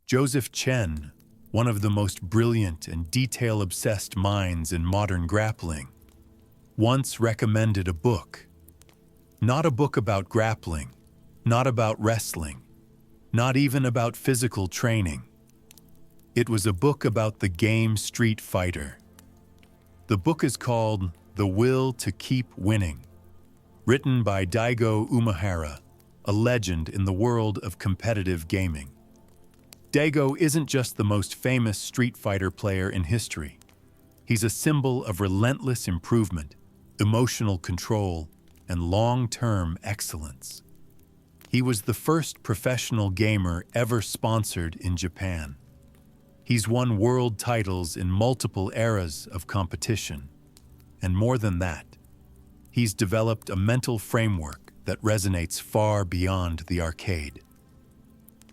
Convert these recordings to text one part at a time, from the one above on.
Jozef Chen, one of the most brilliant and detail-obsessed minds in modern grappling, once recommended a book. Not a book about grappling, not about wrestling, not even about physical training. It was a book about the game Street Fighter. The book is called The Will to Keep Winning, written by Daigo Umehara, a legend in the world of competitive gaming. Daigo isn't just the most famous Street Fighter player in history. He's a symbol of relentless improvement, emotional control, and long-term excellence. He was the first professional gamer ever sponsored in Japan. He's won world titles in multiple eras of competition. And more than that, he's developed a mental framework that resonates far beyond the arcade.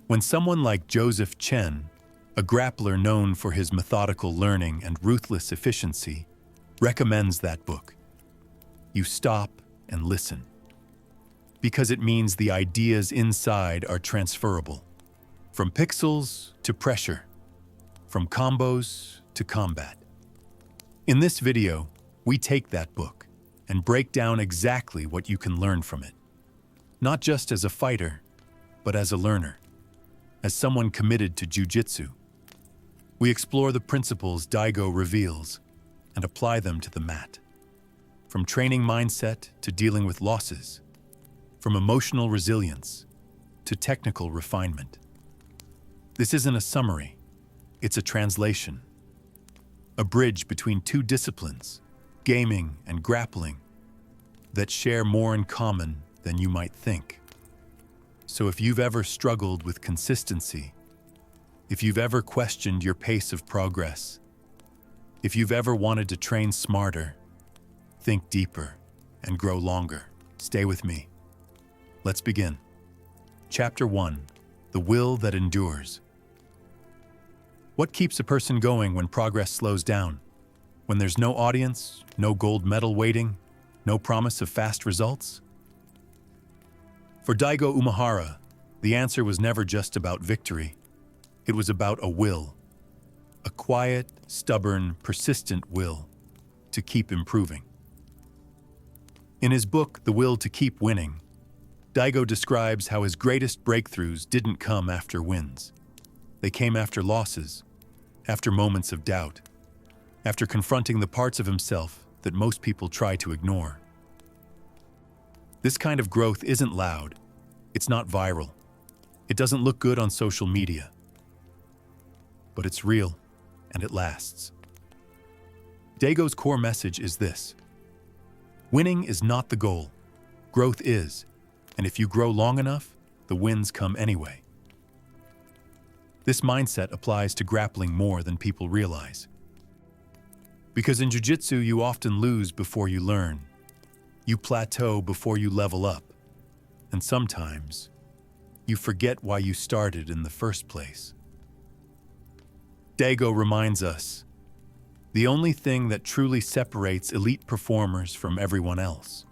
When someone like Jozef Chen, a grappler known for his methodical learning and ruthless efficiency, recommends that book, you stop and listen. Because it means the ideas inside are transferable. From pixels to pressure, from combos to combat. In this video, we take that book and break down exactly what you can learn from it. Not just as a fighter, but as a learner, as someone committed to jiu-jitsu. We explore the principles Daigo reveals and apply them to the mat. From training mindset to dealing with losses, from emotional resilience to technical refinement. This isn't a summary, it's a translation. A bridge between two disciplines, gaming and grappling, that share more in common than you might think. So if you've ever struggled with consistency, if you've ever questioned your pace of progress, if you've ever wanted to train smarter, think deeper, and grow longer, stay with me. Let's begin. Chapter 1, The Will That Endures. What keeps a person going when progress slows down? When there's no audience, no gold medal waiting, no promise of fast results? For Daigo Umehara, the answer was never just about victory. It was about a will. A quiet, stubborn, persistent will to keep improving. In his book, The Will to Keep Winning, Daigo describes how his greatest breakthroughs didn't come after wins. They came after losses, after moments of doubt, after confronting the parts of himself that most people try to ignore. This kind of growth isn't loud, it's not viral, it doesn't look good on social media, but it's real and it lasts. Daigo's core message is this: winning is not the goal, growth is, and if you grow long enough, the wins come anyway. This mindset applies to grappling more than people realize. Because in jiu-jitsu, you often lose before you learn. You plateau before you level up. And sometimes, you forget why you started in the first place. Daigo reminds us, the only thing that truly separates elite performers from everyone else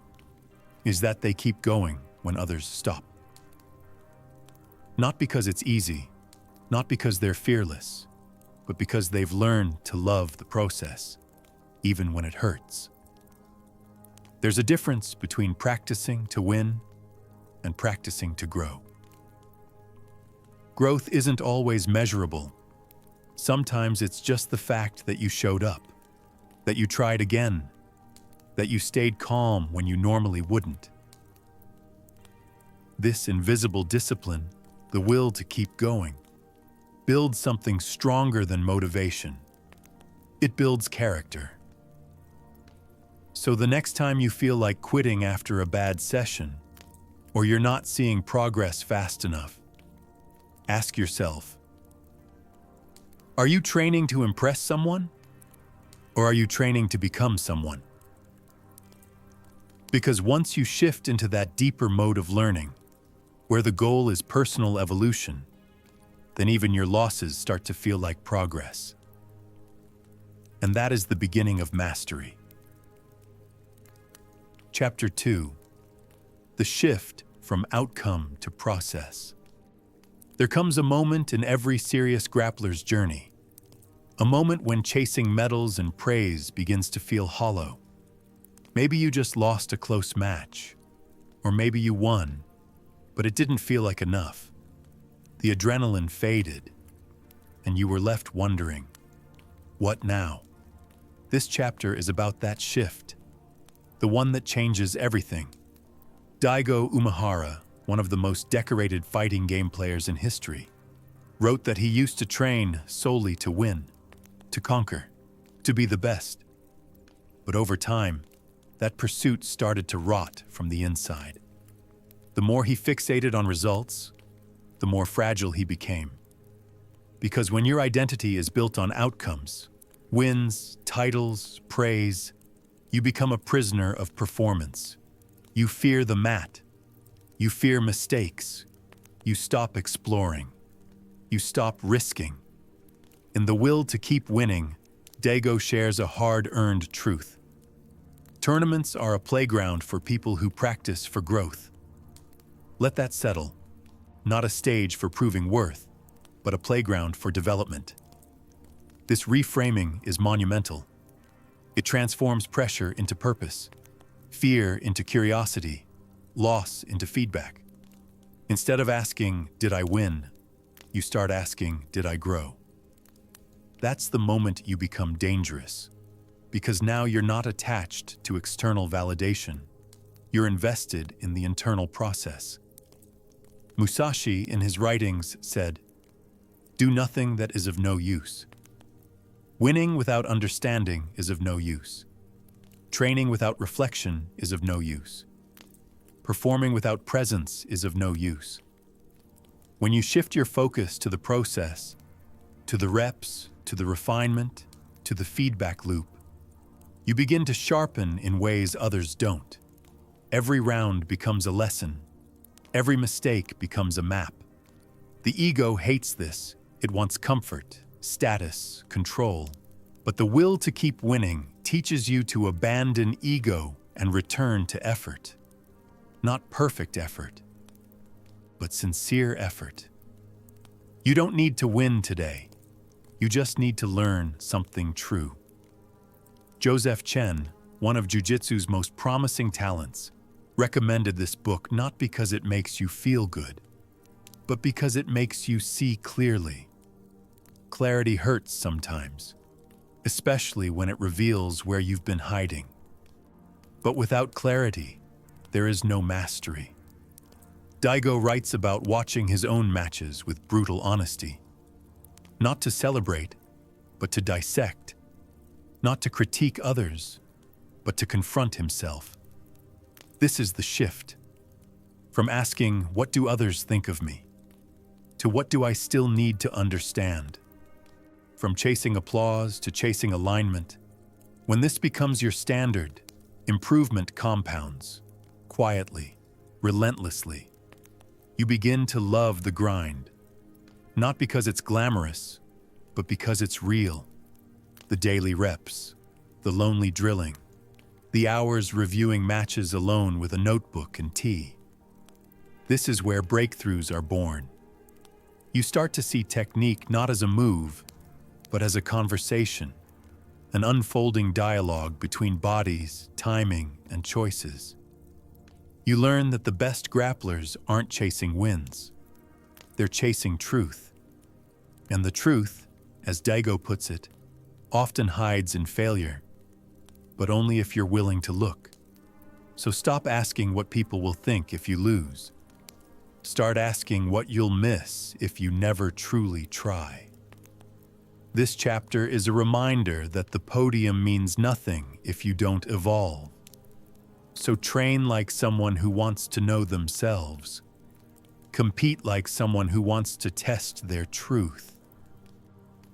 is that they keep going when others stop. Not because it's easy, not because they're fearless, but because they've learned to love the process, even when it hurts. There's a difference between practicing to win and practicing to grow. Growth isn't always measurable. Sometimes it's just the fact that you showed up, that you tried again, that you stayed calm when you normally wouldn't. This invisible discipline, the will to keep going, builds something stronger than motivation. It builds character. So the next time you feel like quitting after a bad session, or you're not seeing progress fast enough, ask yourself, are you training to impress someone? Or are you training to become someone? Because once you shift into that deeper mode of learning, where the goal is personal evolution, then even your losses start to feel like progress. And that is the beginning of mastery. Chapter 2, The Shift from Outcome to Process. There comes a moment in every serious grappler's journey, a moment when chasing medals and praise begins to feel hollow. Maybe you just lost a close match, or maybe you won, but it didn't feel like enough. The adrenaline faded, and you were left wondering, what now? This chapter is about that shift, the one that changes everything. Daigo Umehara, one of the most decorated fighting game players in history, wrote that he used to train solely to win, to conquer, to be the best. But over time, that pursuit started to rot from the inside. The more he fixated on results, the more fragile he became. Because when your identity is built on outcomes, wins, titles, praise, you become a prisoner of performance. You fear the mat. You fear mistakes. You stop exploring. You stop risking. In The Will to Keep Winning, Daigo shares a hard-earned truth. Tournaments are a playground for people who practice for growth. Let that settle. Not a stage for proving worth, but a playground for development. This reframing is monumental. It transforms pressure into purpose, fear into curiosity, loss into feedback. Instead of asking, "Did I win?" you start asking, "Did I grow?" That's the moment you become dangerous, because now you're not attached to external validation. You're invested in the internal process. Musashi, in his writings, said, "Do nothing that is of no use." Winning without understanding is of no use. Training without reflection is of no use. Performing without presence is of no use. When you shift your focus to the process, to the reps, to the refinement, to the feedback loop, you begin to sharpen in ways others don't. Every round becomes a lesson. Every mistake becomes a map. The ego hates this. It wants comfort, status, control. But the will to keep winning teaches you to abandon ego and return to effort. Not perfect effort, but sincere effort. You don't need to win today. You just need to learn something true. Jozef Chen, one of Jiu-Jitsu's most promising talents, recommended this book not because it makes you feel good, but because it makes you see clearly. Clarity hurts sometimes, especially when it reveals where you've been hiding. But without clarity, there is no mastery. Daigo writes about watching his own matches with brutal honesty. Not to celebrate, but to dissect. Not to critique others, but to confront himself. This is the shift. From asking, "What do others think of me?" to "What do I still need to understand?" From chasing applause to chasing alignment. When this becomes your standard, improvement compounds. Quietly, relentlessly. You begin to love the grind. Not because it's glamorous, but because it's real. The daily reps, the lonely drilling, the hours reviewing matches alone with a notebook and tea. This is where breakthroughs are born. You start to see technique not as a move, but as a conversation, an unfolding dialogue between bodies, timing, and choices. You learn that the best grapplers aren't chasing wins. They're chasing truth. And the truth, as Daigo puts it, often hides in failure, but only if you're willing to look. So stop asking what people will think if you lose. Start asking what you'll miss if you never truly try. This chapter is a reminder that the podium means nothing if you don't evolve. So train like someone who wants to know themselves. Compete like someone who wants to test their truth.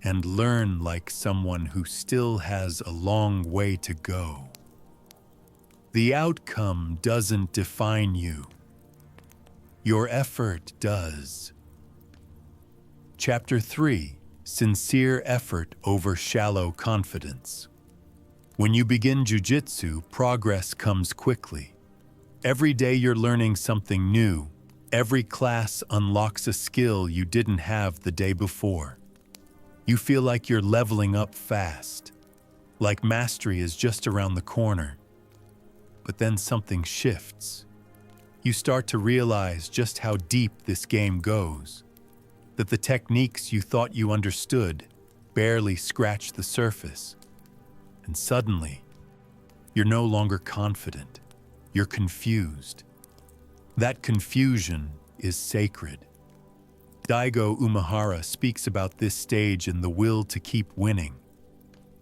And learn like someone who still has a long way to go. The outcome doesn't define you. Your effort does. Chapter 3: Sincere effort over shallow confidence. When you begin jiu-jitsu, progress comes quickly. Every day you're learning something new, Every class unlocks a skill you didn't have the day before. You feel like you're leveling up fast, like mastery is just around the corner. But then something shifts. You start to realize just how deep this game goes, that the techniques you thought you understood barely scratch the surface. And suddenly, you're no longer confident. You're confused. That confusion is sacred. Daigo Umehara speaks about this stage in The Will to Keep Winning.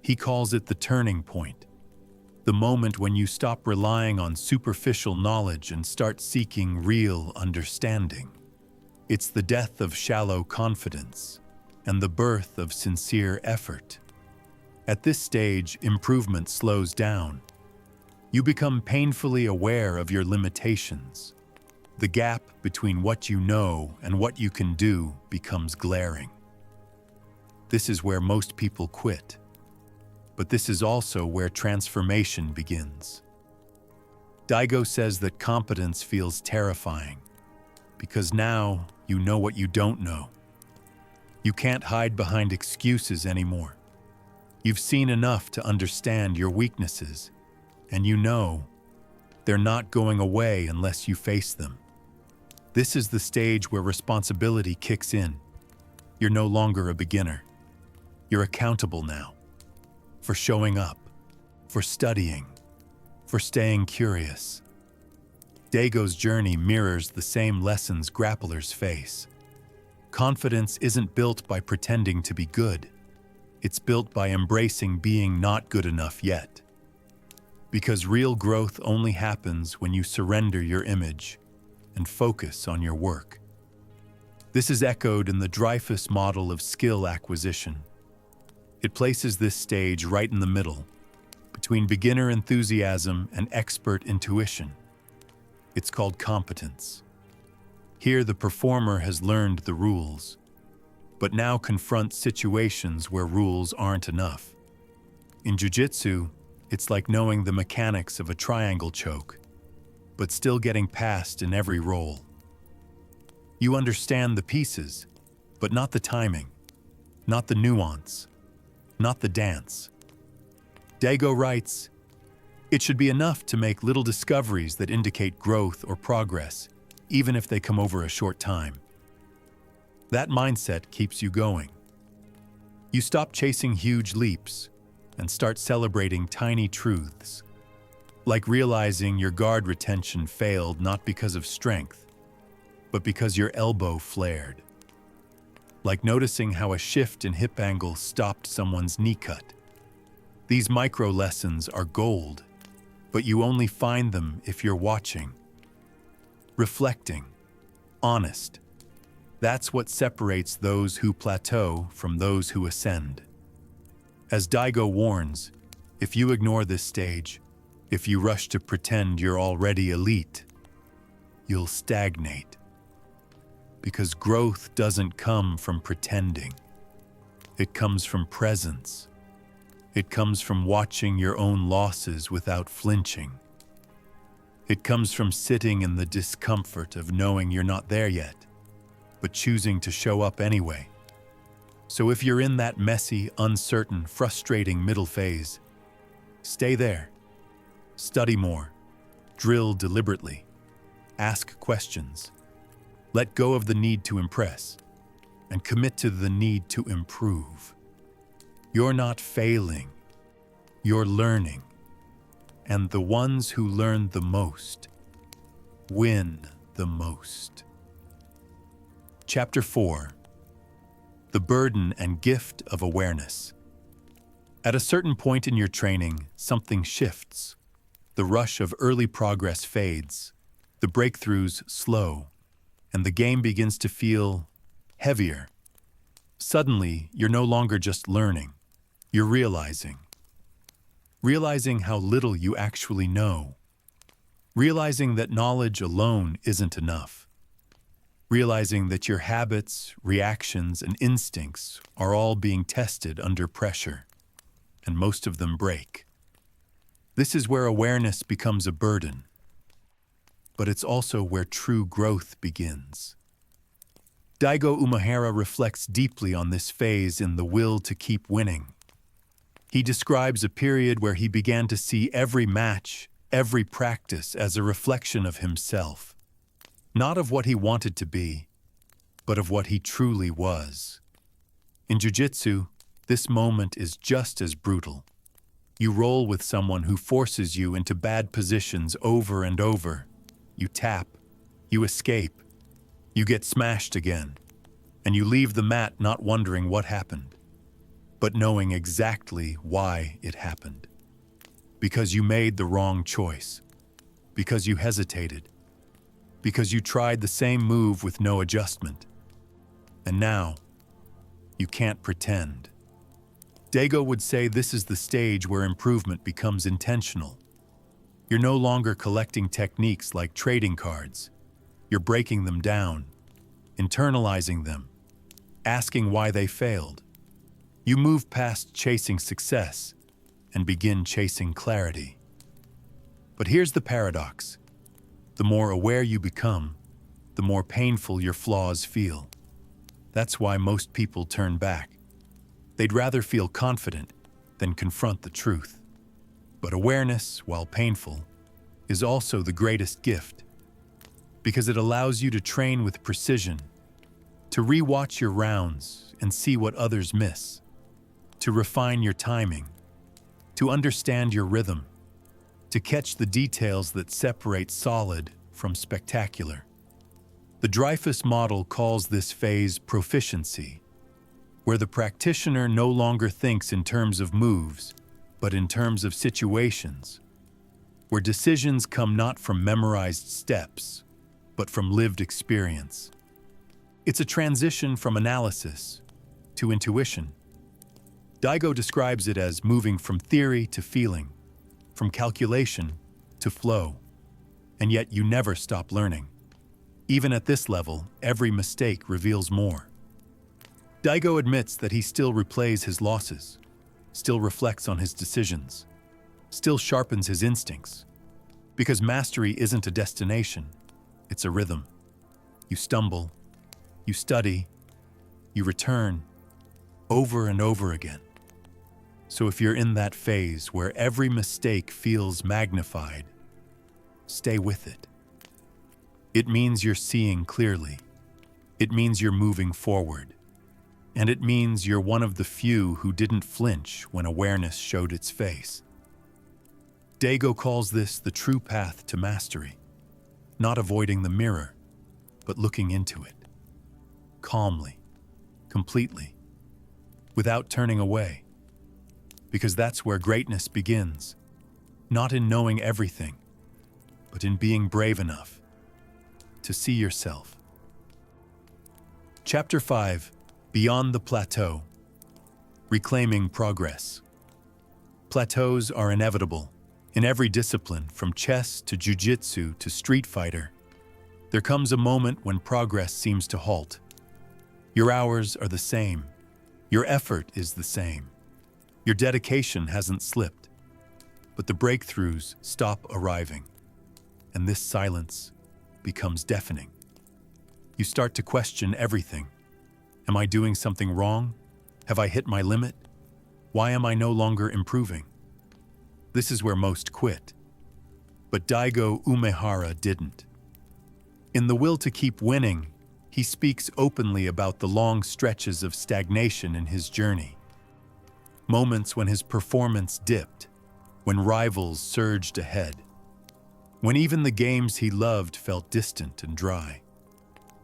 He calls it the turning point, the moment when you stop relying on superficial knowledge and start seeking real understanding. It's the death of shallow confidence and the birth of sincere effort. At this stage, improvement slows down. You become painfully aware of your limitations. The gap between what you know and what you can do becomes glaring. This is where most people quit. But this is also where transformation begins. Daigo says that competence feels terrifying, because now you know what you don't know. You can't hide behind excuses anymore. You've seen enough to understand your weaknesses, and you know they're not going away unless you face them. This is the stage where responsibility kicks in. You're no longer a beginner. You're accountable now. For showing up, for studying, for staying curious. Daigo's journey mirrors the same lessons grapplers face. Confidence isn't built by pretending to be good. It's built by embracing being not good enough yet. Because real growth only happens when you surrender your image and focus on your work. This is echoed in the Dreyfus model of skill acquisition. It places this stage right in the middle, between beginner enthusiasm and expert intuition. It's called competence. Here, the performer has learned the rules, but now confronts situations where rules aren't enough. In Jiu-Jitsu, it's like knowing the mechanics of a triangle choke, but still getting past in every roll. You understand the pieces, but not the timing, not the nuance, not the dance. Daigo writes, "It should be enough to make little discoveries that indicate growth or progress, even if they come over a short time." That mindset keeps you going. You stop chasing huge leaps and start celebrating tiny truths, like realizing your guard retention failed not because of strength, but because your elbow flared. Like noticing how a shift in hip angle stopped someone's knee cut. These micro lessons are gold, but you only find them if you're watching, reflecting, honest. That's what separates those who plateau from those who ascend. As Daigo warns, if you ignore this stage, if you rush to pretend you're already elite, you'll stagnate. Because growth doesn't come from pretending. It comes from presence. It comes from watching your own losses without flinching. It comes from sitting in the discomfort of knowing you're not there yet, but choosing to show up anyway. So if you're in that messy, uncertain, frustrating middle phase, stay there. Study more. Drill deliberately. Ask questions. Let go of the need to impress, and commit to the need to improve. You're not failing, you're learning. And the ones who learn the most win the most. Chapter 4. The Burden and Gift of Awareness. At a certain point in your training, something shifts. The rush of early progress fades, the breakthroughs slow, and the game begins to feel heavier. Suddenly, you're no longer just learning, you're realizing how little you actually know, realizing that knowledge alone isn't enough, realizing that your habits, reactions, and instincts are all being tested under pressure, and most of them break. This is where awareness becomes a burden. but it's also where true growth begins. Daigo Umehara reflects deeply on this phase in The Will to Keep Winning. He describes a period where he began to see every match, every practice as a reflection of himself, not of what he wanted to be, but of what he truly was. In jiu-jitsu, this moment is just as brutal. You roll with someone who forces you into bad positions over and over. You tap, you escape, you get smashed again, and you leave the mat not wondering what happened, but knowing exactly why it happened. Because you made the wrong choice, because you hesitated, because you tried the same move with no adjustment. And now, you can't pretend. Daigo would say this is the stage where improvement becomes intentional. You're no longer collecting techniques like trading cards. You're breaking them down, internalizing them, asking why they failed. You move past chasing success and begin chasing clarity. But here's the paradox. The more aware you become, the more painful your flaws feel. That's why most people turn back. They'd rather feel confident than confront the truth. But awareness, while painful, is also the greatest gift, because it allows you to train with precision, to re-watch your rounds and see what others miss, to refine your timing, to understand your rhythm, to catch the details that separate solid from spectacular. The Dreyfus model calls this phase proficiency, where the practitioner no longer thinks in terms of moves, but in terms of situations, where decisions come not from memorized steps, but from lived experience. It's a transition from analysis to intuition. Daigo describes it as moving from theory to feeling, from calculation to flow, and yet you never stop learning. Even at this level, every mistake reveals more. Daigo admits that he still replays his losses, still reflects on his decisions, still sharpens his instincts, because mastery isn't a destination, it's a rhythm. You stumble, you study, you return, over and over again. So if you're in that phase where every mistake feels magnified, stay with it. It means you're seeing clearly. It means you're moving forward. And it means you're one of the few who didn't flinch when awareness showed its face. Daigo calls this the true path to mastery, not avoiding the mirror, but looking into it, calmly, completely, without turning away. Because that's where greatness begins, not in knowing everything, but in being brave enough to see yourself. Chapter 5, Beyond the Plateau. Reclaiming progress. Plateaus are inevitable. In every discipline, from chess to jiu-jitsu to street fighter, there comes a moment when progress seems to halt. Your hours are the same. Your effort is the same. Your dedication hasn't slipped. But the breakthroughs stop arriving, and this silence becomes deafening. You start to question everything. Am I doing something wrong? Have I hit my limit? Why am I no longer improving? This is where most quit. But Daigo Umehara didn't. In The Will to Keep Winning, he speaks openly about the long stretches of stagnation in his journey. Moments when his performance dipped, when rivals surged ahead, when even the games he loved felt distant and dry.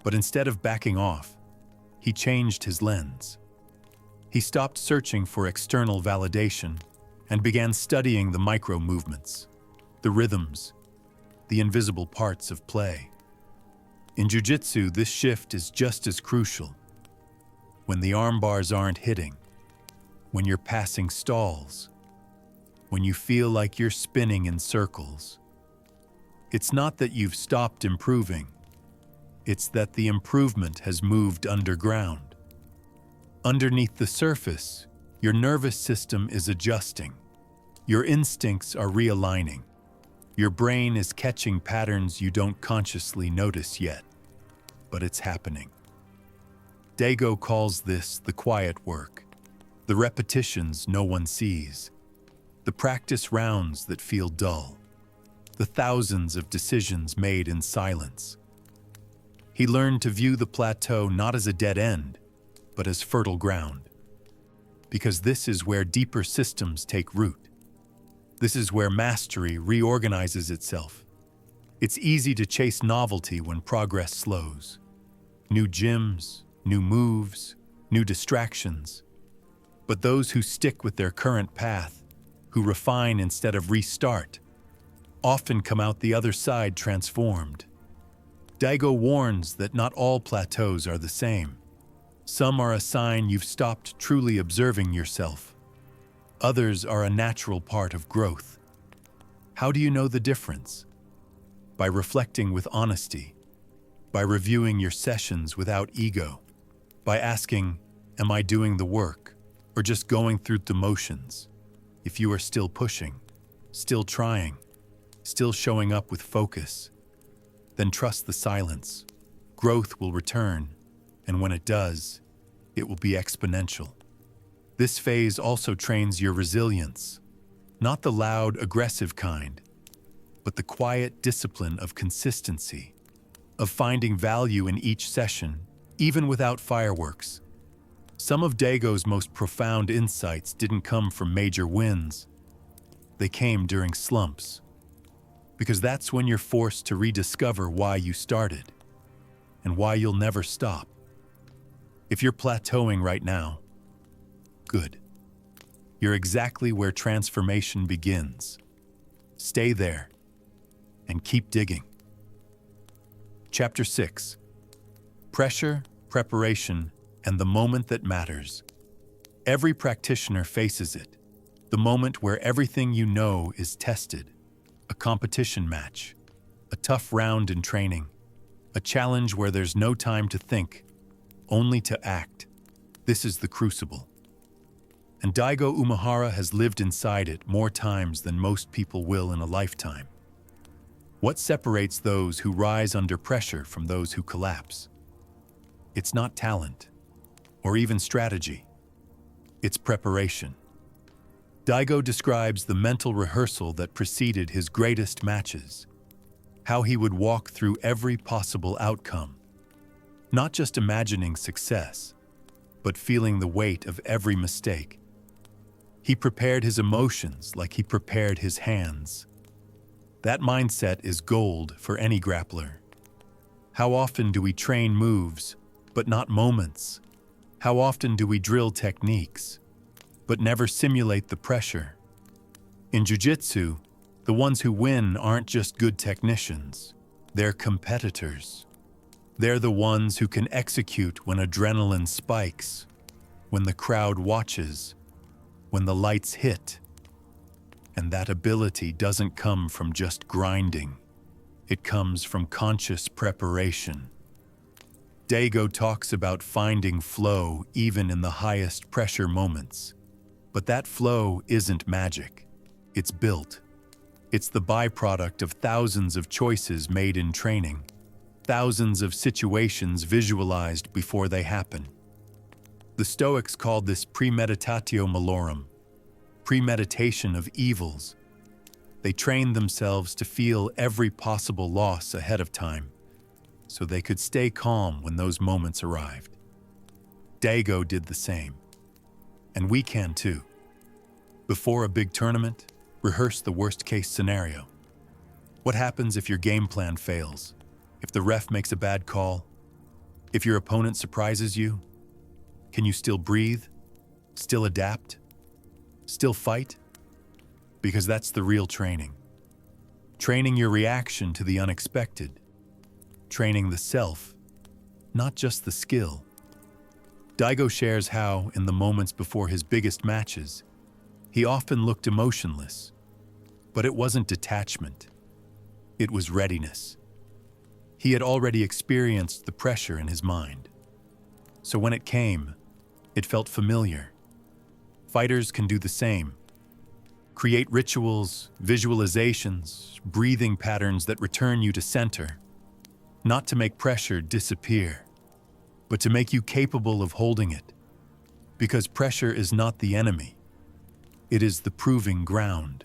But instead of backing off, he changed his lens. He stopped searching for external validation and began studying the micro-movements, the rhythms, the invisible parts of play. In jiu-jitsu, this shift is just as crucial. When the arm bars aren't hitting, when your passing stalls, when you feel like you're spinning in circles, it's not that you've stopped improving. It's that the improvement has moved underground. Underneath the surface, your nervous system is adjusting. Your instincts are realigning. Your brain is catching patterns you don't consciously notice yet, but it's happening. Daigo calls this the quiet work, the repetitions no one sees, the practice rounds that feel dull, the thousands of decisions made in silence. He learned to view the plateau not as a dead end, but as fertile ground. Because this is where deeper systems take root. This is where mastery reorganizes itself. It's easy to chase novelty when progress slows. New gyms, new moves, new distractions. But those who stick with their current path, who refine instead of restart, often come out the other side transformed. Daigo warns that not all plateaus are the same. Some are a sign you've stopped truly observing yourself. Others are a natural part of growth. How do you know the difference? By reflecting with honesty, by reviewing your sessions without ego, by asking, am I doing the work, or just going through the motions? If you are still pushing, still trying, still showing up with focus, then trust the silence. Growth will return, and when it does, it will be exponential. This phase also trains your resilience, not the loud, aggressive kind, but the quiet discipline of consistency, of finding value in each session, even without fireworks. Some of Daigo's most profound insights didn't come from major wins. They came during slumps, because that's when you're forced to rediscover why you started and why you'll never stop. If you're plateauing right now, good. You're exactly where transformation begins. Stay there and keep digging. Chapter 6. Pressure, preparation, and the moment that matters. Every practitioner faces it, the moment where everything you know is tested. A competition match, a tough round in training, a challenge where there's no time to think, only to act. This is the crucible. And Daigo Umehara has lived inside it more times than most people will in a lifetime. What separates those who rise under pressure from those who collapse? It's not talent, or even strategy. It's preparation. Daigo describes the mental rehearsal that preceded his greatest matches, how he would walk through every possible outcome, not just imagining success, but feeling the weight of every mistake. He prepared his emotions like he prepared his hands. That mindset is gold for any grappler. How often do we train moves, but not moments? How often do we drill techniques, but never simulate the pressure? In Jiu-Jitsu, the ones who win aren't just good technicians, they're competitors. They're the ones who can execute when adrenaline spikes, when the crowd watches, when the lights hit. And that ability doesn't come from just grinding. It comes from conscious preparation. Daigo talks about finding flow even in the highest pressure moments. But that flow isn't magic. It's built. It's the byproduct of thousands of choices made in training, thousands of situations visualized before they happen. The Stoics called this premeditatio malorum, premeditation of evils. They trained themselves to feel every possible loss ahead of time, so they could stay calm when those moments arrived. Daigo did the same. And we can too. Before a big tournament, rehearse the worst-case scenario. What happens if your game plan fails? If the ref makes a bad call? If your opponent surprises you? Can you still breathe? Still adapt? Still fight? Because that's the real training. Training your reaction to the unexpected. Training the self, not just the skill. Daigo shares how, in the moments before his biggest matches, he often looked emotionless. But it wasn't detachment. It was readiness. He had already experienced the pressure in his mind. So when it came, it felt familiar. Fighters can do the same. Create rituals, visualizations, breathing patterns that return you to center, not to make pressure disappear, but to make you capable of holding it. Because pressure is not the enemy, it is the proving ground,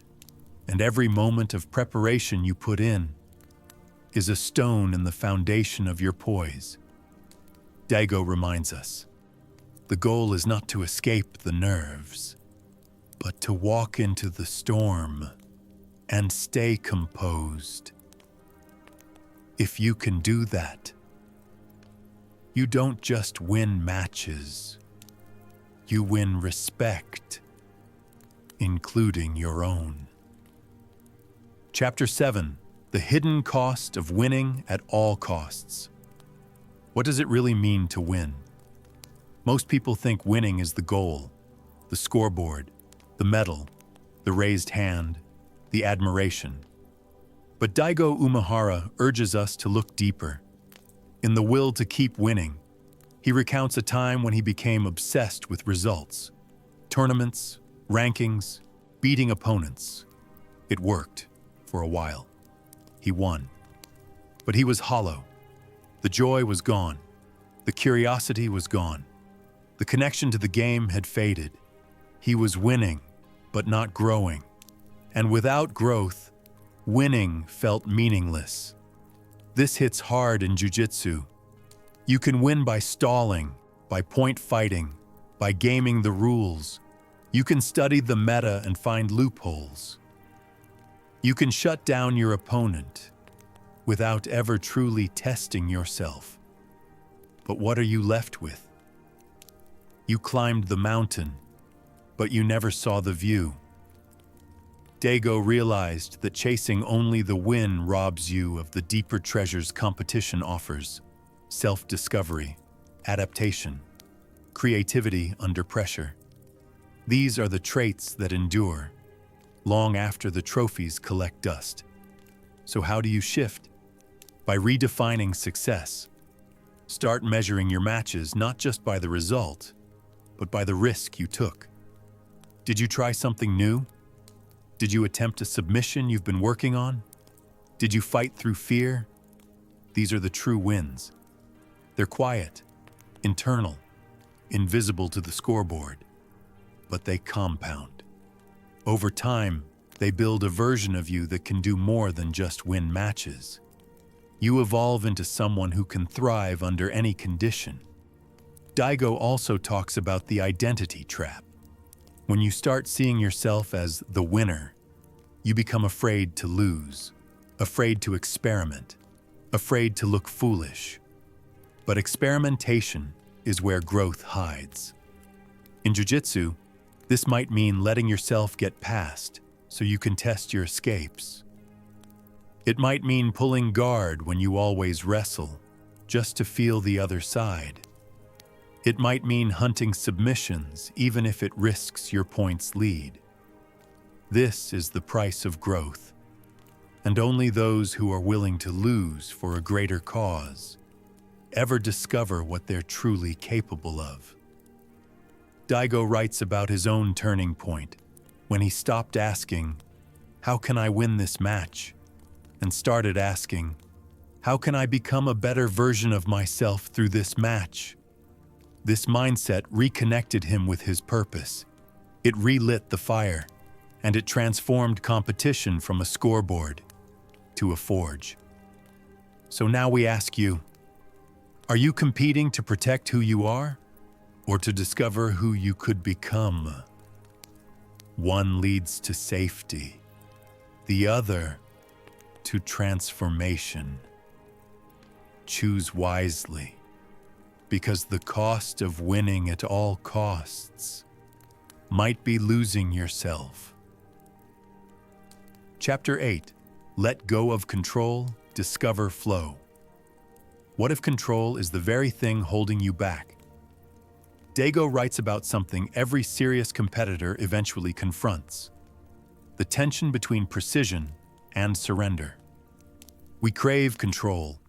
and every moment of preparation you put in is a stone in the foundation of your poise. Daigo reminds us, the goal is not to escape the nerves, but to walk into the storm and stay composed. If you can do that, you don't just win matches, you win respect, including your own. Chapter 7. The hidden cost of winning at all costs. What does it really mean to win? Most people think winning is the goal, the scoreboard, the medal, the raised hand, the admiration. But Daigo Umehara urges us to look deeper. In The Will to Keep Winning, he recounts a time when he became obsessed with results. Tournaments, rankings, beating opponents. It worked for a while. He won. But he was hollow. The joy was gone. The curiosity was gone. The connection to the game had faded. He was winning, but not growing. And without growth, winning felt meaningless. This hits hard in jiu-jitsu. You can win by stalling, by point fighting, by gaming the rules. You can study the meta and find loopholes. You can shut down your opponent without ever truly testing yourself. But what are you left with? You climbed the mountain, but you never saw the view. Daigo realized that chasing only the win robs you of the deeper treasures competition offers: self-discovery, adaptation, creativity under pressure. These are the traits that endure, long after the trophies collect dust. So how do you shift? By redefining success. Start measuring your matches not just by the result, but by the risk you took. Did you try something new? Did you attempt a submission you've been working on? Did you fight through fear? These are the true wins. They're quiet, internal, invisible to the scoreboard, but they compound. Over time, they build a version of you that can do more than just win matches. You evolve into someone who can thrive under any condition. Daigo also talks about the identity trap. When you start seeing yourself as the winner, you become afraid to lose, afraid to experiment, afraid to look foolish. But experimentation is where growth hides. In jiu-jitsu, this might mean letting yourself get past so you can test your escapes. It might mean pulling guard when you always wrestle, just to feel the other side. It might mean hunting submissions, even if it risks your points lead. This is the price of growth, and only those who are willing to lose for a greater cause ever discover what they're truly capable of. Daigo writes about his own turning point, when he stopped asking, "How can I win this match?" and started asking, "How can I become a better version of myself through this match?" This mindset reconnected him with his purpose. It relit the fire, and it transformed competition from a scoreboard to a forge. So now we ask you, are you competing to protect who you are, or to discover who you could become? One leads to safety, the other to transformation. Choose wisely, because the cost of winning at all costs might be losing yourself. Chapter 8. Let go of control, discover flow. What if control is the very thing holding you back? Daigo writes about something every serious competitor eventually confronts: the tension between precision and surrender. We crave control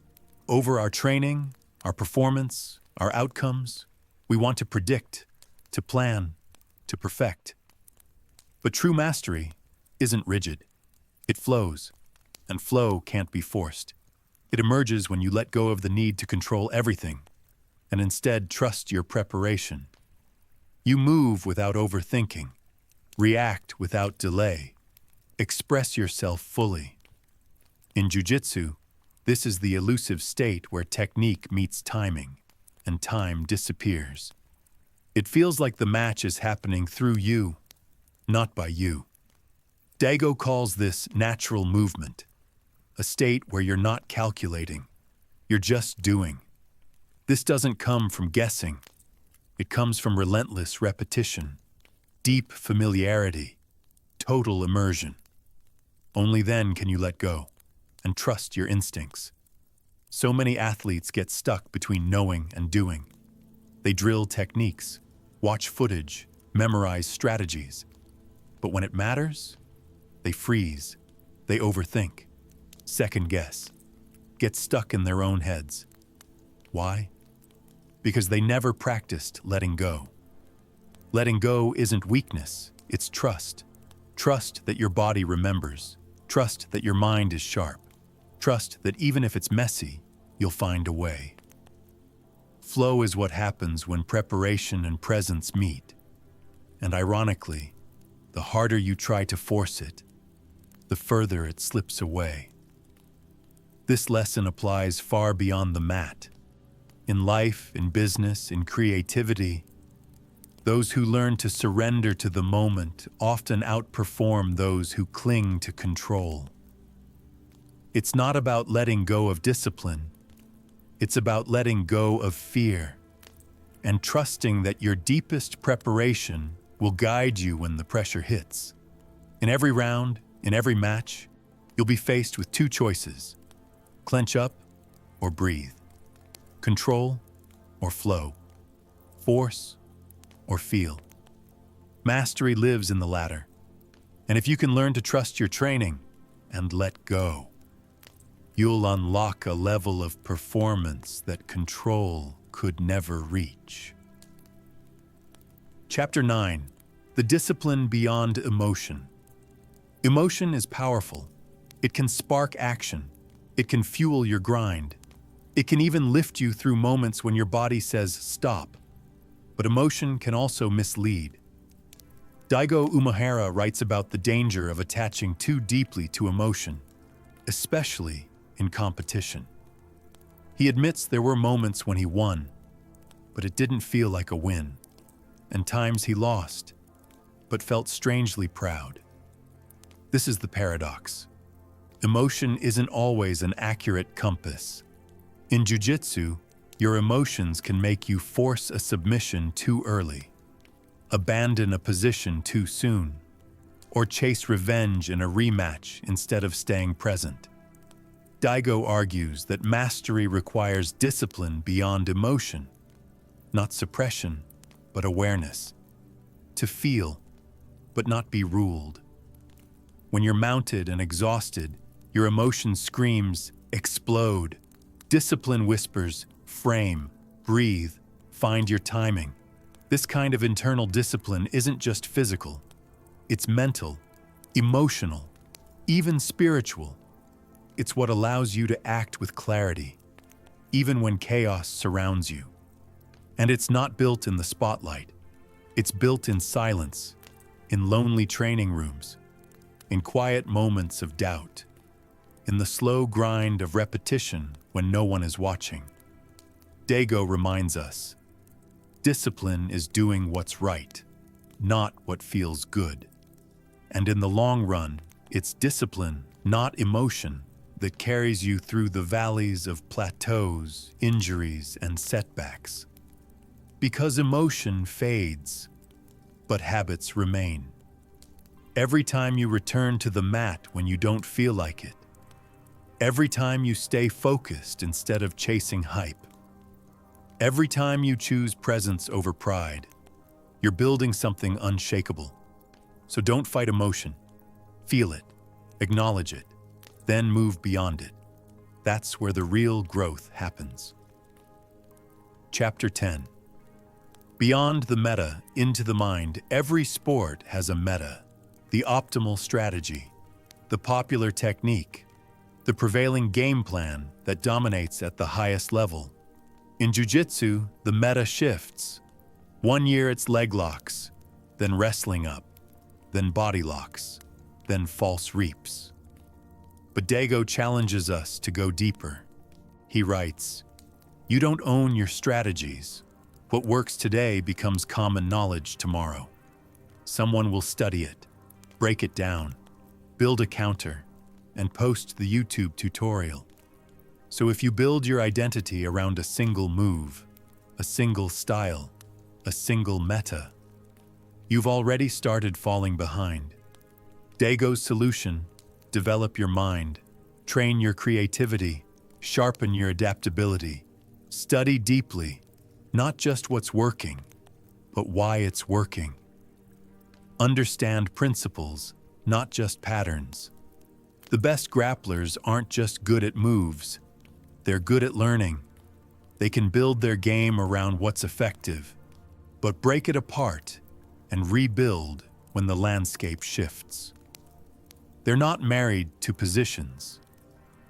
over our training, our performance, our outcomes. We want to predict, to plan, to perfect. But true mastery isn't rigid. It flows, and flow can't be forced. It emerges when you let go of the need to control everything, and instead trust your preparation. You move without overthinking, react without delay, express yourself fully. In Jiu-Jitsu, this is the elusive state where technique meets timing, and time disappears. It feels like the match is happening through you, not by you. Daigo calls this natural movement, a state where you're not calculating, you're just doing. This doesn't come from guessing. It comes from relentless repetition, deep familiarity, total immersion. Only then can you let go and trust your instincts. So many athletes get stuck between knowing and doing. They drill techniques, watch footage, memorize strategies. But when it matters, they freeze, they overthink, second guess, get stuck in their own heads. Why? Because they never practiced letting go. Letting go isn't weakness, it's trust. Trust that your body remembers. Trust that your mind is sharp. Trust that even if it's messy, you'll find a way. Flow is what happens when preparation and presence meet. And ironically, the harder you try to force it, the further it slips away. This lesson applies far beyond the mat. In life, in business, in creativity, those who learn to surrender to the moment often outperform those who cling to control. It's not about letting go of discipline. It's about letting go of fear and trusting that your deepest preparation will guide you when the pressure hits. In every round, in every match, you'll be faced with two choices: clench up or breathe, control or flow, force or feel. Mastery lives in the latter. And if you can learn to trust your training and let go, you'll unlock a level of performance that control could never reach. Chapter 9. The Discipline Beyond Emotion. Emotion is powerful. It can spark action. It can fuel your grind. It can even lift you through moments when your body says stop. But emotion can also mislead. Daigo Umehara writes about the danger of attaching too deeply to emotion, especially in competition. He admits there were moments when he won, but it didn't feel like a win, and times he lost, but felt strangely proud. This is the paradox. Emotion isn't always an accurate compass. In Jiu-Jitsu, your emotions can make you force a submission too early, abandon a position too soon, or chase revenge in a rematch instead of staying present. Daigo argues that mastery requires discipline beyond emotion, not suppression, but awareness. To feel, but not be ruled. When you're mounted and exhausted, your emotion screams, explode. Discipline whispers, frame, breathe, find your timing. This kind of internal discipline isn't just physical. It's mental, emotional, even spiritual. It's what allows you to act with clarity, even when chaos surrounds you. And it's not built in the spotlight. It's built in silence, in lonely training rooms, in quiet moments of doubt, in the slow grind of repetition when no one is watching. Daigo reminds us, discipline is doing what's right, not what feels good. And in the long run, it's discipline, not emotion, that carries you through the valleys of plateaus, injuries, and setbacks. Because emotion fades, but habits remain. Every time you return to the mat when you don't feel like it, every time you stay focused instead of chasing hype, every time you choose presence over pride, you're building something unshakable. So don't fight emotion. Feel it, acknowledge it, then move beyond it. That's where the real growth happens. Chapter 10. Beyond the meta, into the mind, every sport has a meta. the optimal strategy, the popular technique, the prevailing game plan that dominates at the highest level. In Jiu-Jitsu, the meta shifts. 1 year it's leg locks, then wrestling up, then body locks, then false reaps. But Daigo challenges us to go deeper. He writes, "You don't own your strategies. What works today becomes common knowledge tomorrow. Someone will study it, break it down, build a counter, and post the YouTube tutorial. So if you build your identity around a single move, a single style, a single meta, you've already started falling behind." Daigo's solution: develop your mind, train your creativity, sharpen your adaptability, study deeply, not just what's working, but why it's working. Understand principles, not just patterns. The best grapplers aren't just good at moves, they're good at learning. They can build their game around what's effective, but break it apart and rebuild when the landscape shifts. They're not married to positions.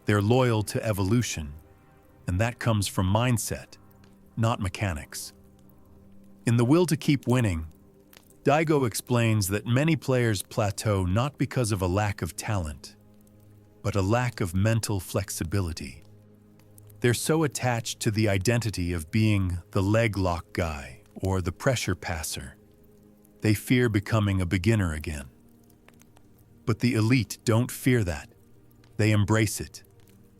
They're loyal to evolution, and that comes from mindset, not mechanics. In The Will to Keep Winning, Daigo explains that many players plateau not because of a lack of talent, but a lack of mental flexibility. They're so attached to the identity of being the leg lock guy or the pressure passer, they fear becoming a beginner again. But the elite don't fear that. They embrace it.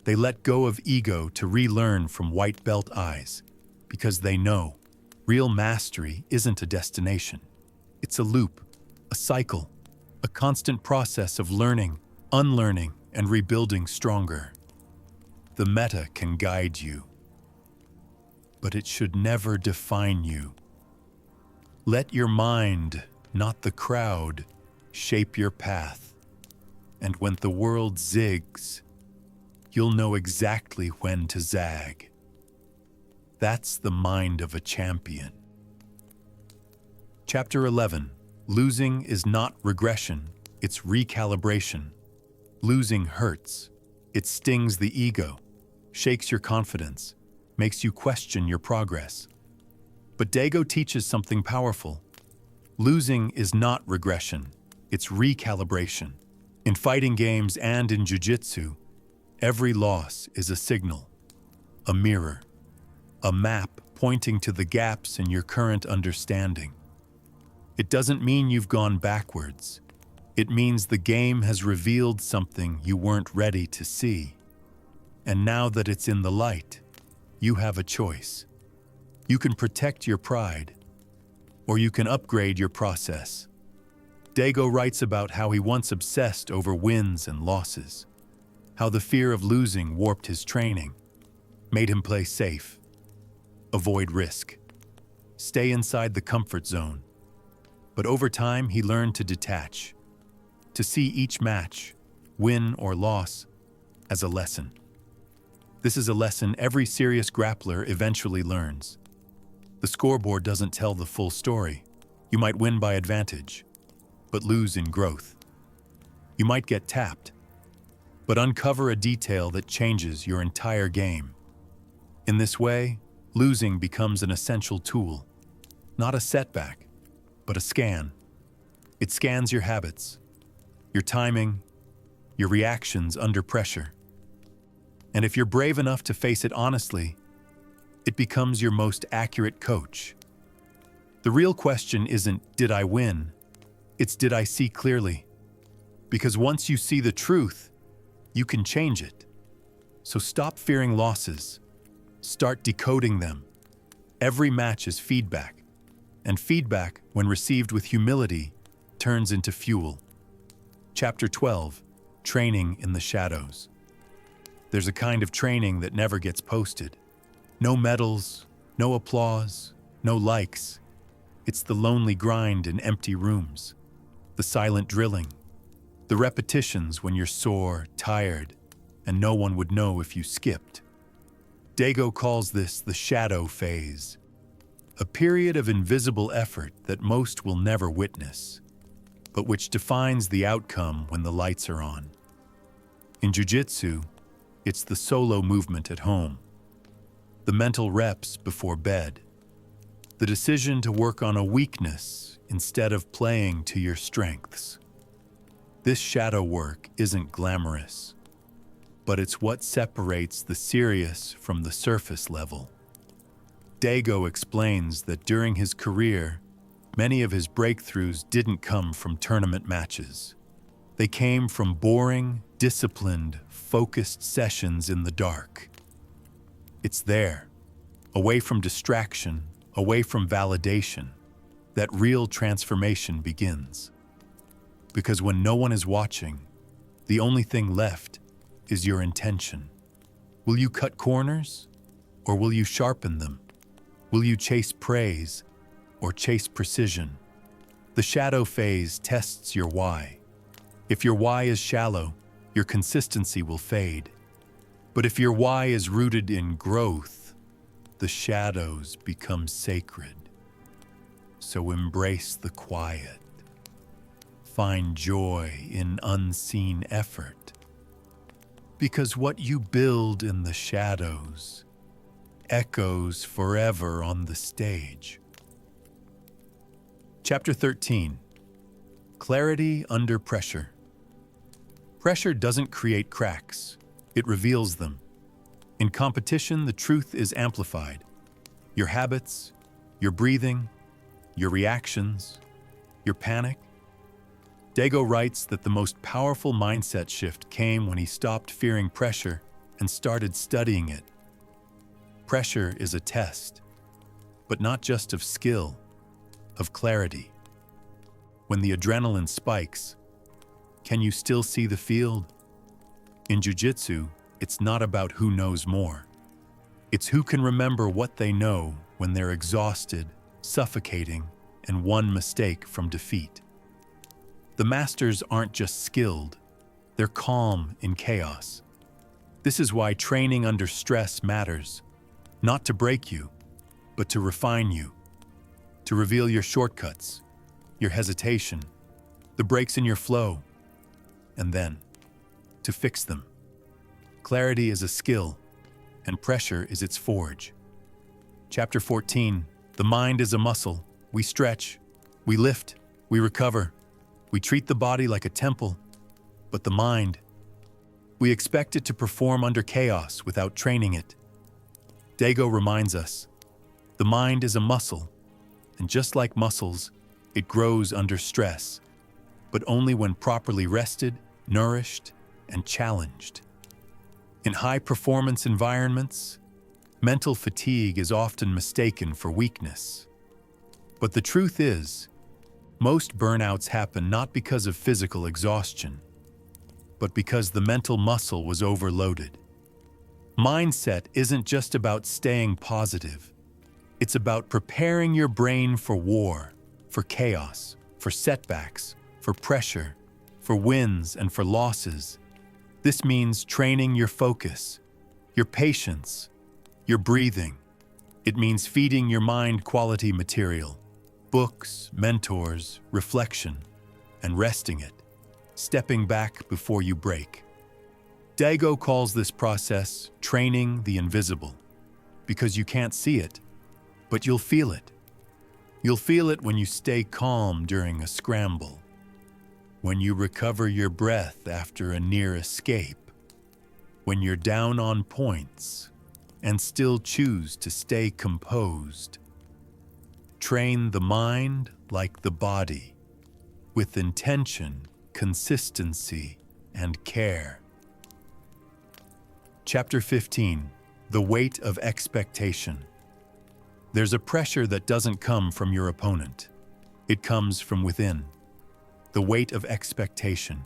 They let go of ego to relearn from white belt eyes, because they know real mastery isn't a destination. It's a loop, a cycle, a constant process of learning, unlearning, and rebuilding stronger. The meta can guide you, but it should never define you. Let your mind, not the crowd, shape your path. And when the world zigs, you'll know exactly when to zag. That's the mind of a champion. Chapter 11. Losing is not regression, it's recalibration. Losing hurts. It stings the ego, shakes your confidence, makes you question your progress. But Daigo teaches something powerful. Losing is not regression, it's recalibration. In fighting games and in jiu-jitsu, every loss is a signal, a mirror, a map pointing to the gaps in your current understanding. It doesn't mean you've gone backwards. It means the game has revealed something you weren't ready to see. And now that it's in the light, you have a choice. You can protect your pride, or you can upgrade your process. Daigo writes about how he once obsessed over wins and losses, how the fear of losing warped his training, made him play safe, avoid risk, stay inside the comfort zone. But over time, he learned to detach, to see each match, win or loss, as a lesson. This is a lesson every serious grappler eventually learns. The scoreboard doesn't tell the full story. You might win by advantage, but lose in growth. You might get tapped, but uncover a detail that changes your entire game. In this way, losing becomes an essential tool, not a setback, but a scan. It scans your habits, your timing, your reactions under pressure. And if you're brave enough to face it honestly, it becomes your most accurate coach. The real question isn't, did I win? It's, did I see clearly? Because once you see the truth, you can change it. So stop fearing losses. Start decoding them. Every match is feedback, and feedback, when received with humility, turns into fuel. Chapter 12. Training in the shadows. There's a kind of training that never gets posted. No medals, no applause, no likes. It's the lonely grind in empty rooms, the silent drilling, the repetitions when you're sore, tired, and no one would know if you skipped. Daigo calls this the shadow phase, a period of invisible effort that most will never witness. but which defines the outcome when the lights are on. In Jiu-Jitsu, it's the solo movement at home, the mental reps before bed, the decision to work on a weakness instead of playing to your strengths. This shadow work isn't glamorous, but it's what separates the serious from the surface level. Daigo explains that during his career, many of his breakthroughs didn't come from tournament matches. They came from boring, disciplined, focused sessions in the dark. It's there, away from distraction, away from validation, that real transformation begins. Because when no one is watching, the only thing left is your intention. Will you cut corners, or will you sharpen them? Will you chase praise, or chase precision? The shadow phase tests your why. If your why is shallow, your consistency will fade. But if your why is rooted in growth, the shadows become sacred. So embrace the quiet. Find joy in unseen effort. Because what you build in the shadows echoes forever on the stage. Chapter 13. Clarity under pressure. Pressure doesn't create cracks, it reveals them. In competition, the truth is amplified. Your habits, your breathing, your reactions, your panic. Daigo writes that the most powerful mindset shift came when he stopped fearing pressure and started studying it. Pressure is a test, but not just of skill, of clarity. When the adrenaline spikes, can you still see the field? In Jiu-Jitsu, it's not about who knows more. It's who can remember what they know when they're exhausted, suffocating, and one mistake from defeat. The masters aren't just skilled, they're calm in chaos. This is why training under stress matters, not to break you, but to refine you, to reveal your shortcuts, your hesitation, the breaks in your flow, and then to fix them. Clarity is a skill, and pressure is its forge. Chapter 14. The mind is a muscle. We stretch, we lift, we recover. We treat the body like a temple, but the mind, we expect it to perform under chaos without training it. Daigo reminds us, the mind is a muscle, and just like muscles, it grows under stress, but only when properly rested, nourished, and challenged. In high-performance environments, mental fatigue is often mistaken for weakness. But the truth is, most burnouts happen not because of physical exhaustion, but because the mental muscle was overloaded. Mindset isn't just about staying positive. It's about preparing your brain for war, for chaos, for setbacks, for pressure, for wins and for losses. This means training your focus, your patience, your breathing. It means feeding your mind quality material, books, mentors, reflection, and resting it, stepping back before you break. Daigo calls this process training the invisible, because you can't see it, but you'll feel it. You'll feel it when you stay calm during a scramble, when you recover your breath after a near escape, when you're down on points and still choose to stay composed. Train the mind like the body, with intention, consistency, and care. Chapter 15. The weight of expectation. There's a pressure that doesn't come from your opponent. It comes from within. The weight of expectation.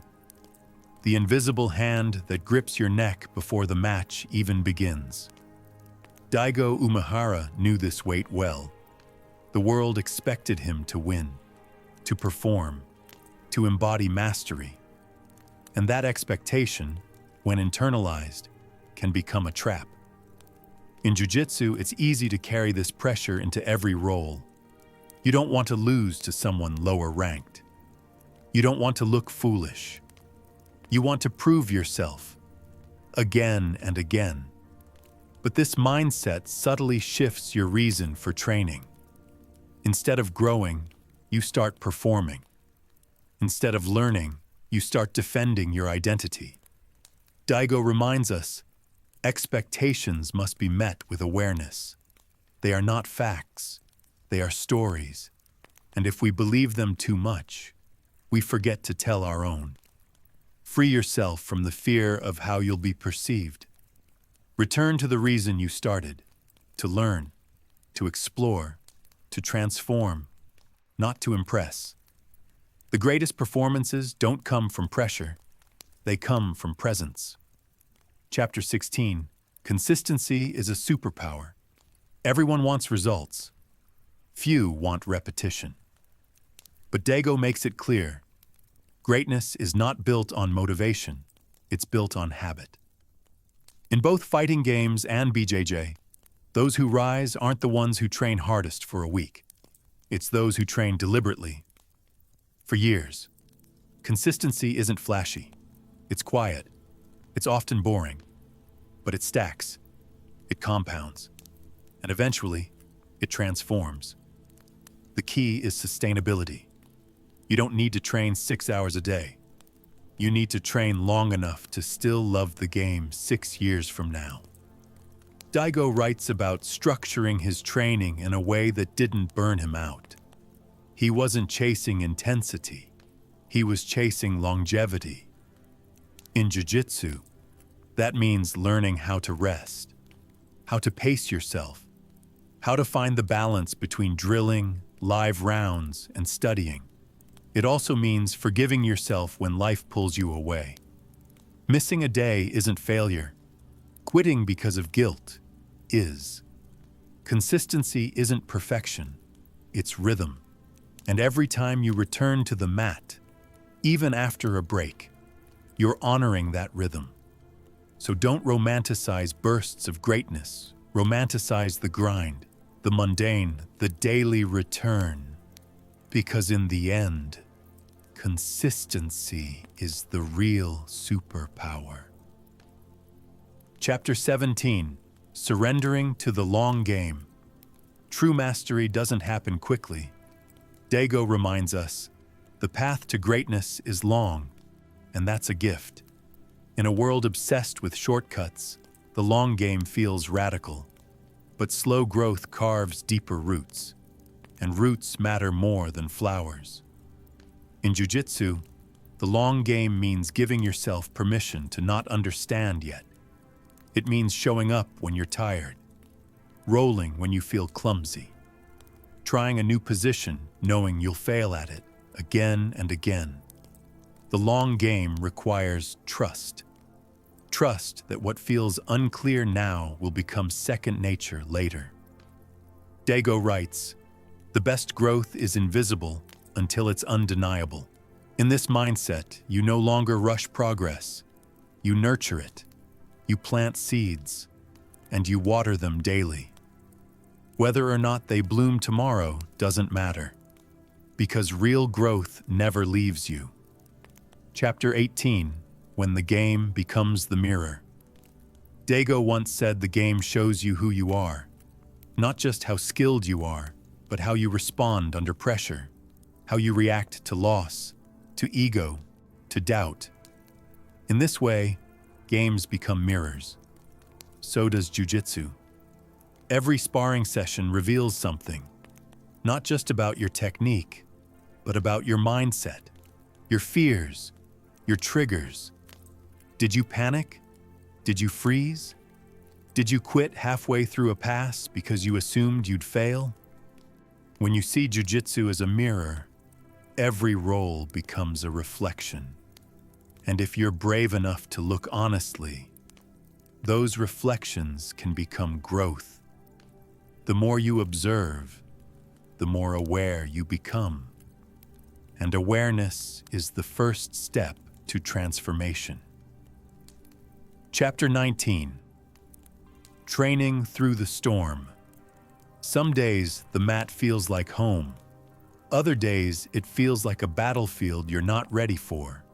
The invisible hand that grips your neck before the match even begins. Daigo Umehara knew this weight well. The world expected him to win, to perform, to embody mastery. And that expectation, when internalized, can become a trap. In Jiu-Jitsu, it's easy to carry this pressure into every role. You don't want to lose to someone lower ranked. You don't want to look foolish. You want to prove yourself again and again. But this mindset subtly shifts your reason for training. Instead of growing, you start performing. Instead of learning, you start defending your identity. Daigo reminds us, expectations must be met with awareness. They are not facts, they are stories. And if we believe them too much, we forget to tell our own. Free yourself from the fear of how you'll be perceived. Return to the reason you started, to learn, to explore, to transform, not to impress. The greatest performances don't come from pressure, they come from presence. Chapter 16, Consistency is a superpower. Everyone wants results. Few want repetition. But Daigo makes it clear, greatness is not built on motivation, it's built on habit. In both fighting games and BJJ, those who rise aren't the ones who train hardest for a week. It's those who train deliberately, for years. Consistency isn't flashy. It's quiet. It's often boring. But it stacks. It compounds. And eventually, it transforms. The key is sustainability. You don't need to train 6 hours a day. You need to train long enough to still love the game 6 years from now. Daigo writes about structuring his training in a way that didn't burn him out. He wasn't chasing intensity. He was chasing longevity. In Jiu-Jitsu, that means learning how to rest, how to pace yourself, how to find the balance between drilling, live rounds, and studying. It also means forgiving yourself when life pulls you away. Missing a day isn't failure. Quitting because of guilt is. Consistency isn't perfection, it's rhythm. And every time you return to the mat, even after a break, you're honoring that rhythm. So don't romanticize bursts of greatness. Romanticize the grind, the mundane, the daily return. Because in the end, consistency is the real superpower. Chapter 17, Surrendering to the Long Game. True mastery doesn't happen quickly. Daigo reminds us, the path to greatness is long, and that's a gift. In a world obsessed with shortcuts, the long game feels radical. But slow growth carves deeper roots, and roots matter more than flowers. In Jiu-Jitsu, the long game means giving yourself permission to not understand yet. It means showing up when you're tired, rolling when you feel clumsy, trying a new position knowing you'll fail at it again and again. The long game requires trust. Trust that what feels unclear now will become second nature later. Daigo writes, "The best growth is invisible until it's undeniable." In this mindset, you no longer rush progress. You nurture it. You plant seeds, and you water them daily. Whether or not they bloom tomorrow doesn't matter, because real growth never leaves you. Chapter 18, When the Game Becomes the Mirror. Daigo once said the game shows you who you are, not just how skilled you are, but how you respond under pressure, how you react to loss, to ego, to doubt. In this way, games become mirrors. So does Jiu-Jitsu. Every sparring session reveals something, not just about your technique, but about your mindset, your fears, your triggers. Did you panic? Did you freeze? Did you quit halfway through a pass because you assumed you'd fail? When you see Jiu-Jitsu as a mirror, every roll becomes a reflection. And if you're brave enough to look honestly, those reflections can become growth. The more you observe, the more aware you become. And awareness is the first step to transformation. Chapter 19, Training Through the Storm. Some days the mat feels like home. Other days, it feels like a battlefield you're not ready for.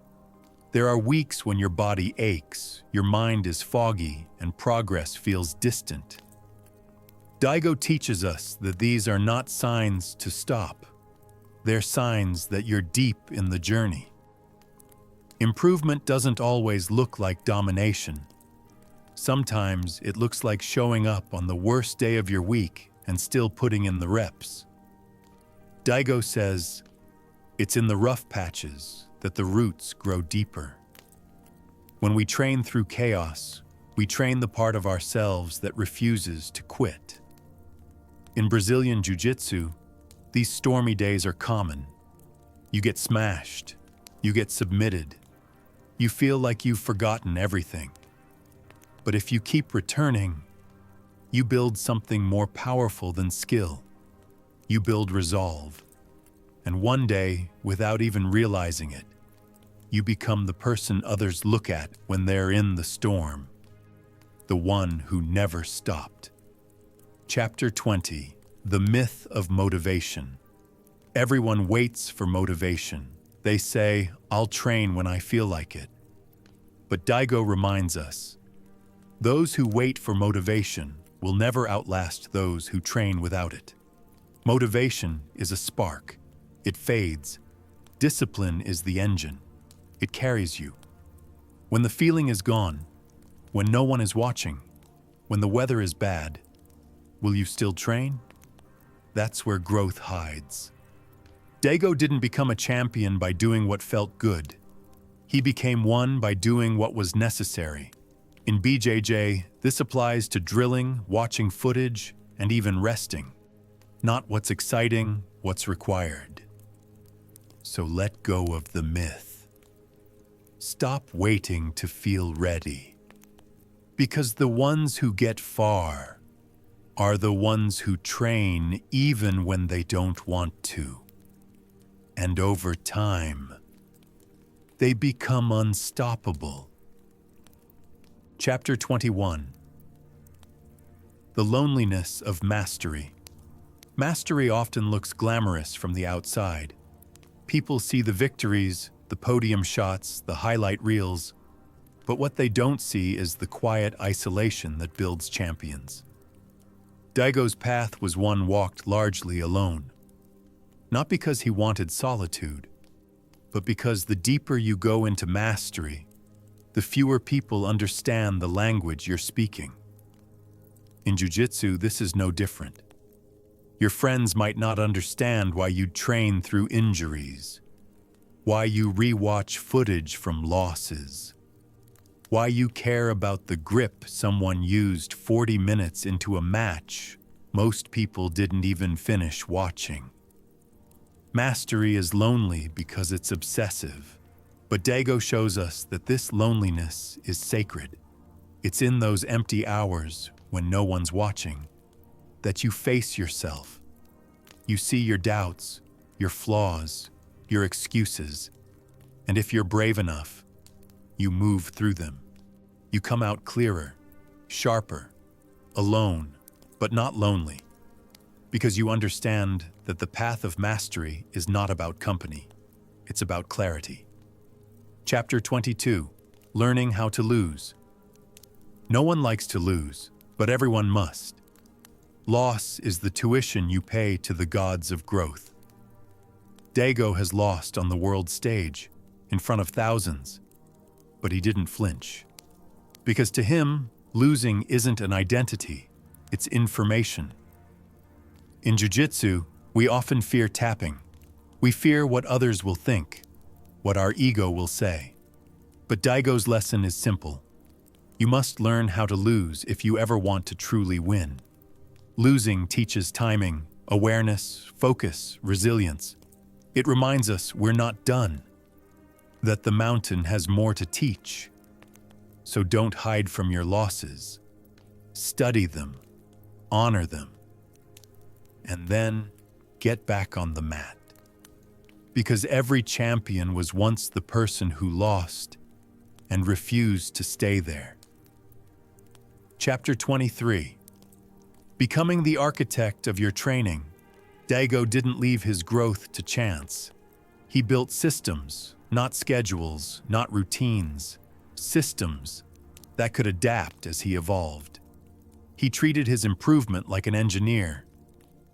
There are weeks when your body aches, your mind is foggy, and progress feels distant. Daigo teaches us that these are not signs to stop. They're signs that you're deep in the journey. Improvement doesn't always look like domination. Sometimes it looks like showing up on the worst day of your week and still putting in the reps. Daigo says, "It's in the rough patches that the roots grow deeper." When we train through chaos, we train the part of ourselves that refuses to quit. In Brazilian Jiu-Jitsu, these stormy days are common. You get smashed, you get submitted, you feel like you've forgotten everything. But if you keep returning, you build something more powerful than skill. You build resolve. And one day, without even realizing it, you become the person others look at when they're in the storm. The one who never stopped. Chapter 20. The Myth of Motivation. Everyone waits for motivation. They say, "I'll train when I feel like it." But Daigo reminds us, those who wait for motivation will never outlast those who train without it. Motivation is a spark. It fades. Discipline is the engine. It carries you. When the feeling is gone, when no one is watching, when the weather is bad, will you still train? That's where growth hides. Daigo didn't become a champion by doing what felt good. He became one by doing what was necessary. In BJJ, this applies to drilling, watching footage, and even resting. Not what's exciting, what's required. So let go of the myth. Stop waiting to feel ready. Because the ones who get far are the ones who train even when they don't want to. And over time, they become unstoppable. Chapter 21. The Loneliness of Mastery. Mastery often looks glamorous from the outside. People see the victories, the podium shots, the highlight reels, but what they don't see is the quiet isolation that builds champions. Daigo's path was one walked largely alone. Not because he wanted solitude, but because the deeper you go into mastery, the fewer people understand the language you're speaking. In Jiu-Jitsu, this is no different. Your friends might not understand why you train through injuries, why you rewatch footage from losses, why you care about the grip someone used 40 minutes into a match most people didn't even finish watching. Mastery is lonely because it's obsessive, but Daigo shows us that this loneliness is sacred. It's in those empty hours when no one's watching that you face yourself. You see your doubts, your flaws, your excuses, and if you're brave enough, you move through them. You come out clearer, sharper, alone, but not lonely, because you understand that the path of mastery is not about company, it's about clarity. Chapter 22. Learning how to lose. No one likes to lose, but everyone must. Loss is the tuition you pay to the gods of growth. Daigo has lost on the world stage, in front of thousands, but he didn't flinch. Because to him, losing isn't an identity, it's information. In Jiu-Jitsu, we often fear tapping. We fear what others will think, what our ego will say. But Daigo's lesson is simple. You must learn how to lose if you ever want to truly win. Losing teaches timing, awareness, focus, resilience. It reminds us we're not done, that the mountain has more to teach. So don't hide from your losses. Study them, honor them, and then get back on the mat. Because every champion was once the person who lost and refused to stay there. Chapter 23. Becoming the architect of your training. Daigo didn't leave his growth to chance. He built systems, not schedules, not routines, systems that could adapt as he evolved. He treated his improvement like an engineer.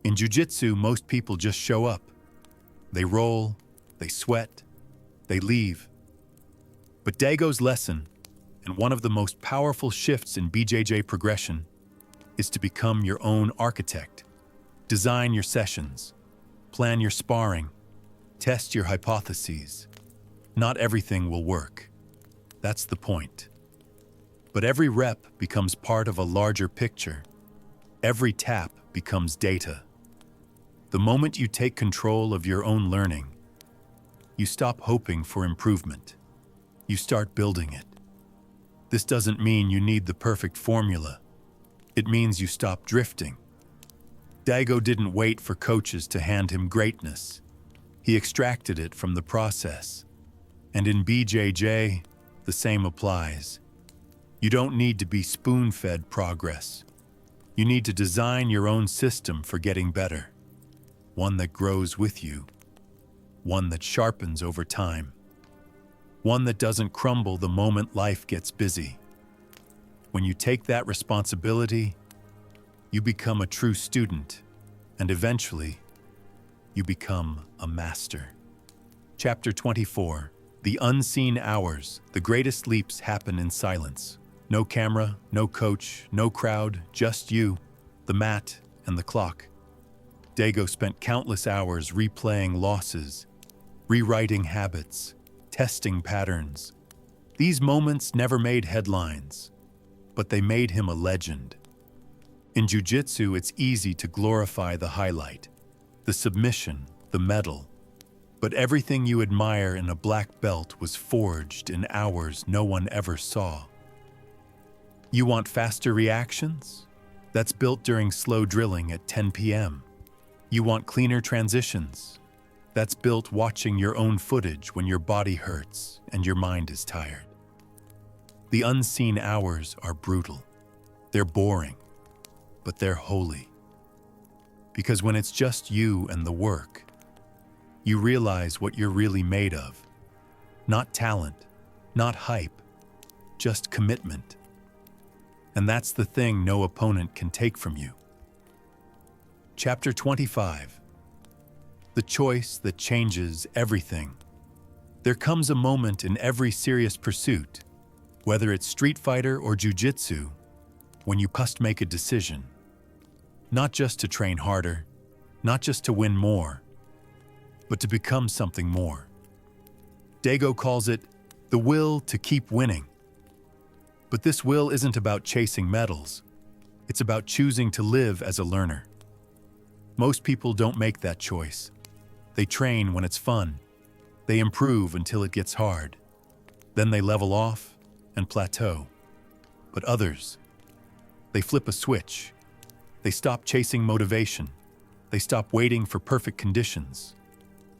In jiu-jitsu, most people just show up. They roll, they sweat, they leave. But Daigo's lesson, and one of the most powerful shifts in BJJ progression, is to become your own architect. Design your sessions, plan your sparring, test your hypotheses. Not everything will work. That's the point. But every rep becomes part of a larger picture. Every tap becomes data. The moment you take control of your own learning, you stop hoping for improvement. You start building it. This doesn't mean you need the perfect formula. It means you stop drifting. Daigo didn't wait for coaches to hand him greatness. He extracted it from the process. And in BJJ, the same applies. You don't need to be spoon-fed progress. You need to design your own system for getting better. One that grows with you. One that sharpens over time. One that doesn't crumble the moment life gets busy. When you take that responsibility, you become a true student, and eventually, you become a master. Chapter 24. The unseen hours. The greatest leaps happen in silence. No camera, no coach, no crowd, just you, the mat, and the clock. Daigo spent countless hours replaying losses, rewriting habits, testing patterns. These moments never made headlines, but they made him a legend. In jiu-jitsu, it's easy to glorify the highlight, the submission, the medal. But everything you admire in a black belt was forged in hours no one ever saw. You want faster reactions? That's built during slow drilling at 10 p.m. You want cleaner transitions? That's built watching your own footage when your body hurts and your mind is tired. The unseen hours are brutal. They're boring, but they're holy. Because when it's just you and the work, you realize what you're really made of. Not talent, not hype, just commitment. And that's the thing no opponent can take from you. Chapter 25. The choice that changes everything. There comes a moment in every serious pursuit, whether it's Street Fighter or Jiu-Jitsu, when you must make a decision. Not just to train harder, not just to win more, but to become something more. Daigo calls it the will to keep winning. But this will isn't about chasing medals. It's about choosing to live as a learner. Most people don't make that choice. They train when it's fun. They improve until it gets hard. Then they level off and plateau. But others, they flip a switch. They stop chasing motivation. They stop waiting for perfect conditions.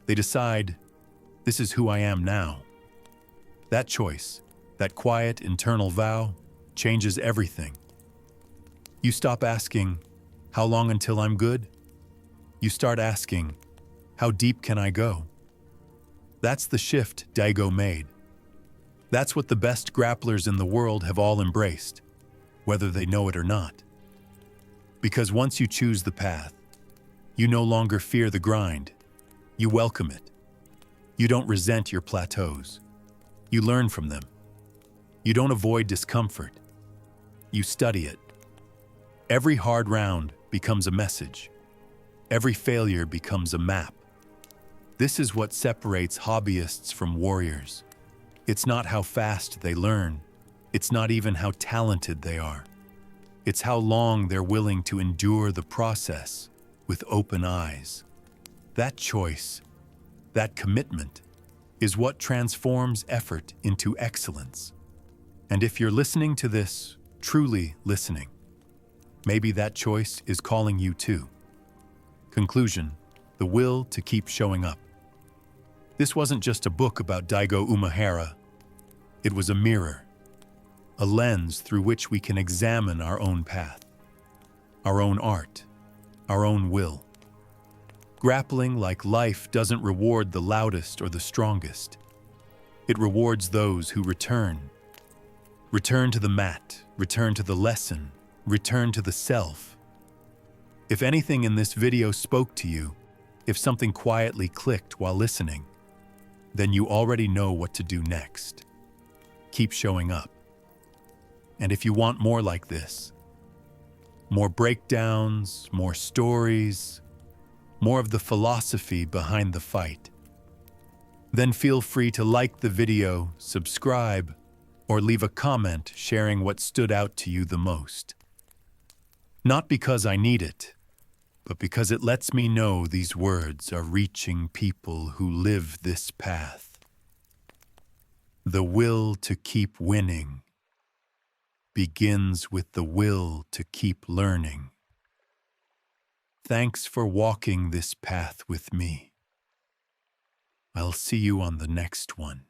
They decide, this is who I am now. That choice, that quiet internal vow, changes everything. You stop asking, how long until I'm good? You start asking, how deep can I go? That's the shift Daigo made. That's what the best grapplers in the world have all embraced, whether they know it or not. Because once you choose the path, you no longer fear the grind. You welcome it. You don't resent your plateaus. You learn from them. You don't avoid discomfort. You study it. Every hard round becomes a message. Every failure becomes a map. This is what separates hobbyists from warriors. It's not how fast they learn. It's not even how talented they are. It's how long they're willing to endure the process with open eyes. That choice, that commitment, is what transforms effort into excellence. And if you're listening to this, truly listening, maybe that choice is calling you too. Conclusion: the will to keep showing up. This wasn't just a book about Daigo Umehara. It was a mirror, a lens through which we can examine our own path, our own art, our own will. Grappling, like life, doesn't reward the loudest or the strongest. It rewards those who return. Return to the mat, return to the lesson, return to the self. If anything in this video spoke to you, if something quietly clicked while listening, then you already know what to do next. Keep showing up. And if you want more like this, more breakdowns, more stories, more of the philosophy behind the fight, then feel free to like the video, subscribe, or leave a comment sharing what stood out to you the most. Not because I need it, but because it lets me know these words are reaching people who live this path. The will to keep winning begins with the will to keep learning. Thanks for walking this path with me. I'll see you on the next one.